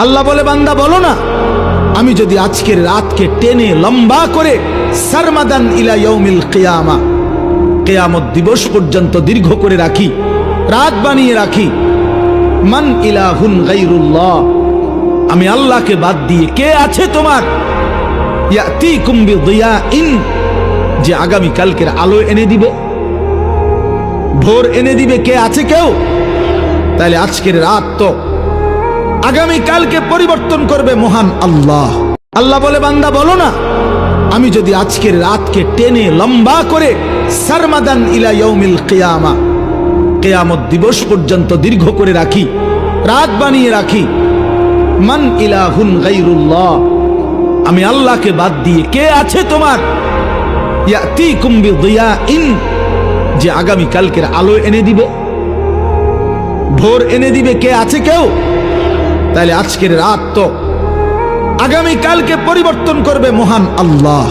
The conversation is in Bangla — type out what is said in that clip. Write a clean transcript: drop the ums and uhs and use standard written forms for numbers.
আল্লাহ বলে, বান্দা বলো না, আমি যদি আজকের রাতকে টেনে লম্বা করে সারমাদান ইলা ইয়াউমিল কিয়ামা, কিয়ামত দিবস পর্যন্ত দীর্ঘ করে রাখি, রাত বানিয়ে রাখি, মান ইলাহুন গায়রুল্লাহ, আমি আল্লাহকে বাদ দিয়ে কে আছে তোমার, ইয়াতিকুম বিদিয়াইন, যে আগামী কালকের আলো এনে দিবে, ভোর এনে দিবে, কে আছে কেউ? তাহলে আজকের রাত তো আগামী কালকে পরিবর্তন করবে মহান আল্লাহ। আল্লাহ বলে, বান্দা বলো না, আমি যদি আজকের রাতকে টেনে লম্বা করে সারমাদান ইলা ইয়াউমিল কিয়ামা, কিয়ামত দিবস পর্যন্ত দীর্ঘ করে রাখি, রাত বানিয়ে রাখি, মান ইলাহুন গায়রুল্লাহ, আমি আল্লাহকে বাদ দিয়ে কে আছে তোমার, ইয়াতিকুম বিদিয়াইন, যে আগামী কালকের আলো এনে দিবে, ভোর এনে দিবে, কে আছে কেউ? তাহলে আজকের রাত তো আগামী কালকে পরিবর্তন করবে মহান আল্লাহ।